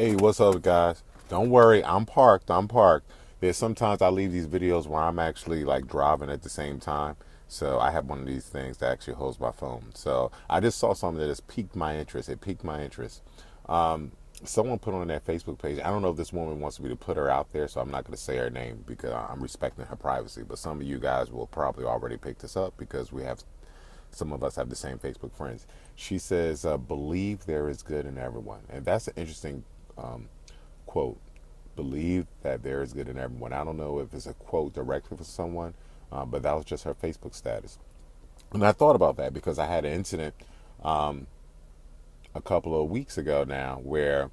Hey, what's up, guys? Don't worry, I'm parked. I'm parked. There's sometimes I leave these videos where I'm actually like driving at the same time. So I have one of these things that actually holds my phone. So I just saw something that has piqued my interest. It piqued my interest. Um, Someone put on their Facebook page. I don't know if this woman wants me to put her out there, so I'm not going to say her name because I'm respecting her privacy. But some of you guys will probably already pick this up because we have some of us have the same Facebook friends. She says, "Believe there is good in everyone," and that's an interesting um, quote. Believe that there is good in everyone. I don't know if it's a quote directly for someone, but that was just her Facebook status. And I thought about that because I had an incident um, a couple of weeks ago now where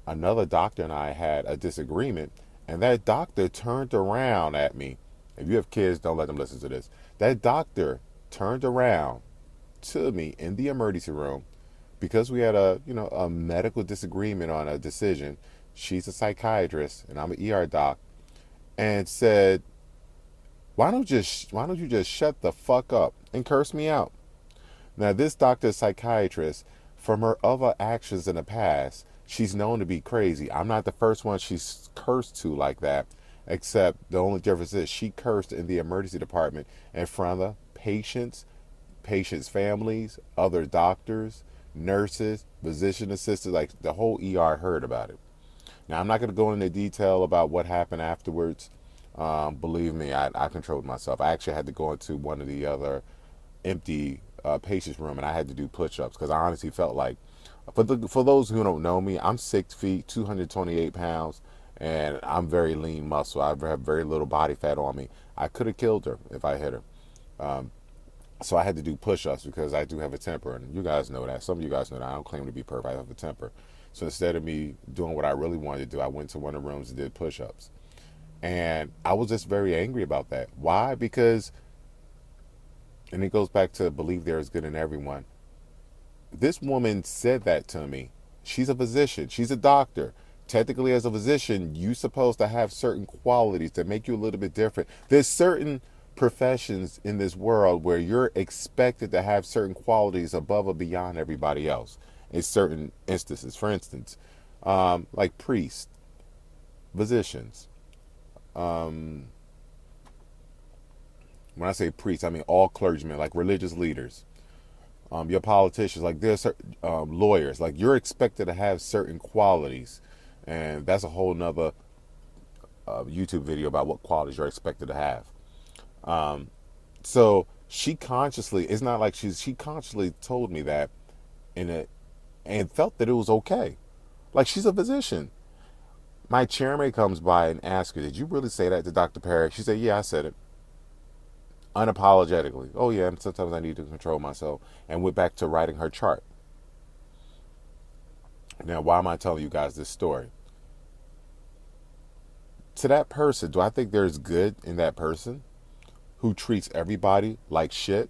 another doctor and I had a disagreement, and that doctor turned around at me. If you have kids, don't let them listen to this. That doctor turned around to me in the emergency room because we had a medical disagreement on a decision. She's a psychiatrist and I'm an ER doc, and said, why don't you just shut the fuck up and curse me out?" Now this doctor is psychiatrist. From her other actions in the past, she's known to be crazy. I'm not the first one she's cursed to like that, except the only difference is she cursed in the emergency department in front of patients' families, other doctors, nurses, physician assistants, like the whole ER heard about it. Now, I'm not going to go into detail about what happened afterwards. Believe me, I controlled myself. I actually had to go into one of the other empty patient's room, and I had to do push-ups because I honestly felt like, for those who don't know me, I'm 6 feet, 228 pounds, and I'm very lean muscle. I have very little body fat on me. I could have killed her if I hit her. Um, so I had to do push-ups because I do have a temper, and you guys know that. Some of you guys know that. I don't claim to be perfect. I have a temper. So instead of me doing what I really wanted to do, I went to one of the rooms and did push-ups. And I was just very angry about that. Why? Because, and it goes back to believe there is good in everyone. This woman said that to me. She's a physician. She's a doctor. Technically, as a physician, you're supposed to have certain qualities that make you a little bit different. There's certain professions in this world where you're expected to have certain qualities above or beyond everybody else in certain instances. For instance, like priests, physicians. Um, when I say priests, I mean all clergymen, like religious leaders. Your politicians, like there's lawyers, like you're expected to have certain qualities, and that's a whole nother YouTube video about what qualities you're expected to have. Um, so she consciously, it's not like she consciously told me that in it and felt that it was okay. Like she's a physician. My chairman comes by and asks her, "Did you really say that to Dr. Perry?" She said, "Yeah, I said it." Unapologetically. "Oh yeah, and sometimes I need to control myself," and went back to writing her chart. Now, why am I telling you guys this story? To that person, do I think there's good in that person who treats everybody like shit?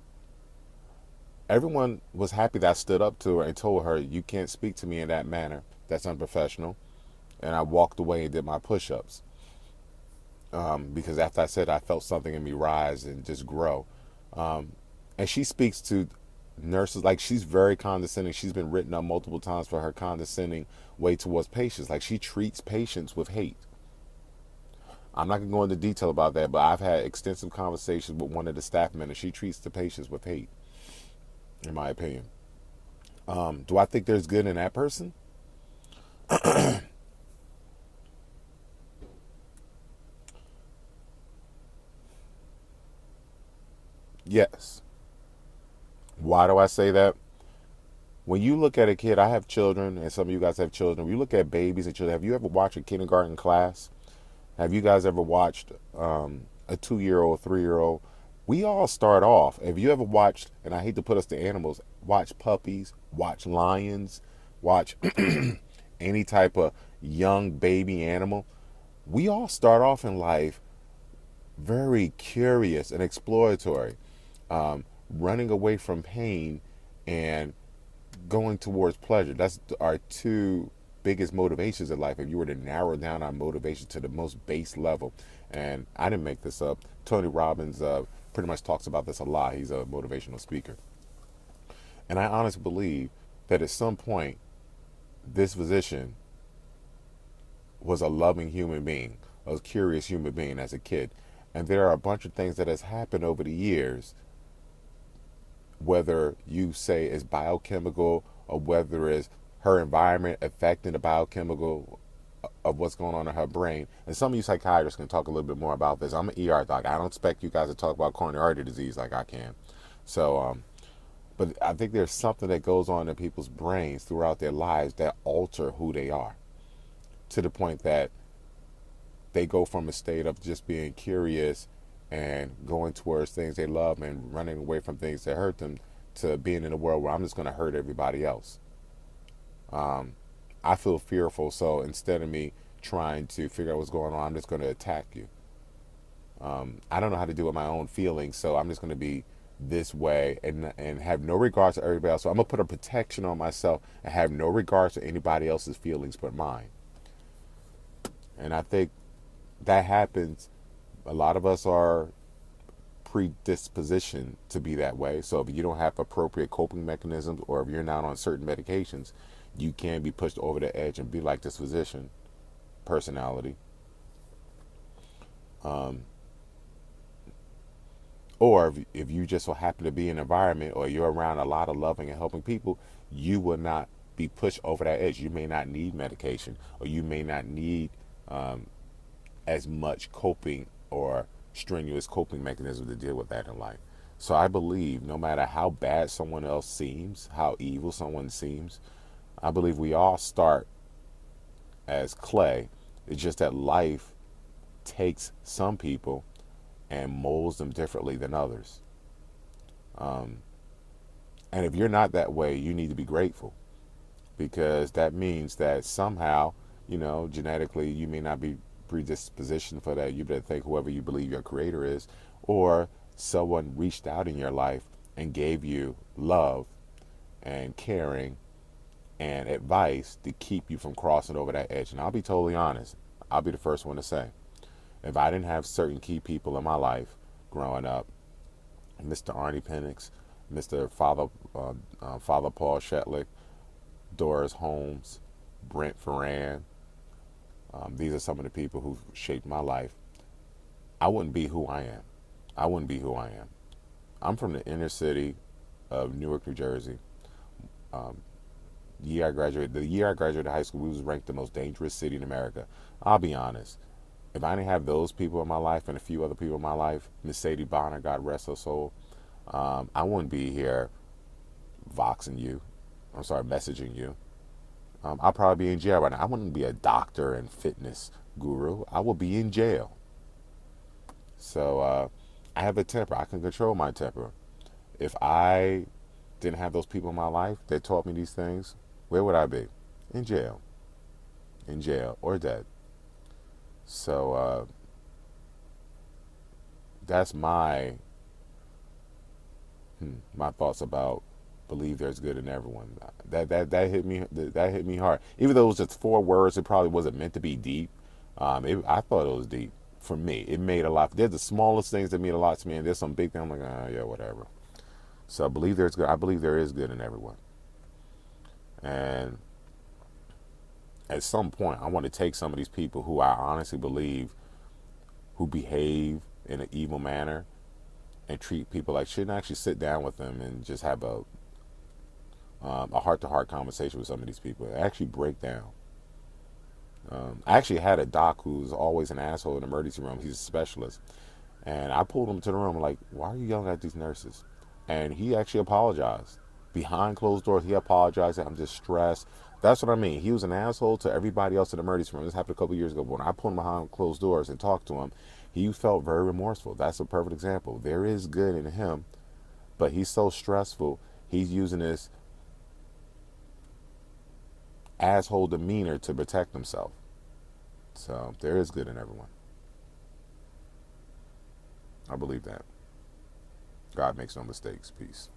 Everyone was happy that I stood up to her and told her, "You can't speak to me in that manner. That's unprofessional." And I walked away and did my push-ups. Because after I said, I felt something in me rise and just grow. Um, and she speaks to nurses like she's very condescending. She's been written up multiple times for her condescending way towards patients. Like she treats patients with hate. I'm not going to go into detail about that, but I've had extensive conversations with one of the staff members. She treats the patients with hate, in my opinion. Do I think there's good in that person? Yes. Why do I say that? When you look at a kid, I have children, and some of you guys have children. When you look at babies and children, have you ever watched a kindergarten class? Have you guys ever watched a 2 year old, 3 year old? We all start off. If you ever watched, and I hate to put us to animals, watch puppies, watch lions, watch any type of young baby animal. We all start off in life very curious and exploratory, running away from pain and going towards pleasure. That's our two biggest motivations in life. If you were to narrow down our motivation to the most base level, and I didn't make this up, Tony Robbins pretty much talks about this a lot. He's a motivational speaker. And I honestly believe that at some point, this physician was a loving human being, a curious human being as a kid. And there are a bunch of things that has happened over the years, whether you say it's biochemical or whether it's her environment affecting the biochemical of what's going on in her brain. And some of you psychiatrists can talk a little bit more about this. I'm an ER doc. I don't expect you guys to talk about coronary artery disease like I can. So, but I think there's something that goes on in people's brains throughout their lives that alter who they are, to the point that they go from a state of just being curious and going towards things they love and running away from things that hurt them, to being in a world where I'm just going to hurt everybody else. I feel fearful, so instead of me trying to figure out what's going on, I'm just going to attack you. I don't know how to deal with my own feelings, so I'm just going to be this way and have no regards to everybody else. So I'm going to put a protection on myself and have no regards to anybody else's feelings but mine. And I think that happens. A lot of us are predispositioned to be that way. So if you don't have appropriate coping mechanisms, or if you're not on certain medications, you can be pushed over the edge and be like this physician personality. Or if you just so happen to be in an environment or you're around a lot of loving and helping people, you will not be pushed over that edge. You may not need medication, or you may not need as much coping or strenuous coping mechanism to deal with that in life. So I believe no matter how bad someone else seems, how evil someone seems, I believe we all start as clay. It's just that life takes some people and molds them differently than others. And if you're not that way, you need to be grateful, because that means that somehow, genetically, you may not be predispositioned for that. You better thank whoever you believe your creator is, or someone reached out in your life and gave you love and caring and advice to keep you from crossing over that edge. And I'll be totally honest. I'll be the first one to say, if I didn't have certain key people in my life growing up, Mr. Arnie Penix, Mr. Father Paul Shetlick, Doris Holmes, Brent Ferran, these are some of the people who shaped my life, I wouldn't be who I am. I wouldn't be who I am. I'm from the inner city of Newark, New Jersey. The year I graduated high school, we was ranked the most dangerous city in America. I'll be honest. If I didn't have those people in my life and a few other people in my life, Miss Sadie Bonner, God rest her soul, I wouldn't be here messaging you. I'll probably be in jail right now. I wouldn't be a doctor and fitness guru. I would be in jail. So I have a temper. I can control my temper. If I didn't have those people in my life that taught me these things, where would I be? In jail. In jail or dead. So that's my thoughts about believe there's good in everyone. That hit me. That hit me hard. Even though it was just 4 words, it probably wasn't meant to be deep. I thought it was deep for me. It made a lot. There's the smallest things that mean a lot to me, and there's some big things I'm like, yeah, whatever. So I believe there's good. I believe there is good in everyone. And at some point, I want to take some of these people who I honestly believe who behave in an evil manner and treat people like shit, and actually sit down with them and just have a heart-to-heart conversation with some of these people and actually break down. I actually had a doc who's always an asshole in the emergency room. He's a specialist. And I pulled him to the room like, why are you yelling at these nurses? And he actually apologized. Behind closed doors, he apologized. I'm just stressed. That's what I mean. He was an asshole to everybody else in the emergency room. This happened a couple years ago. But when I pulled him behind closed doors and talked to him, he felt very remorseful. That's a perfect example. There is good in him, but he's so stressful. He's using this asshole demeanor to protect himself. So there is good in everyone. I believe that. God makes no mistakes. Peace.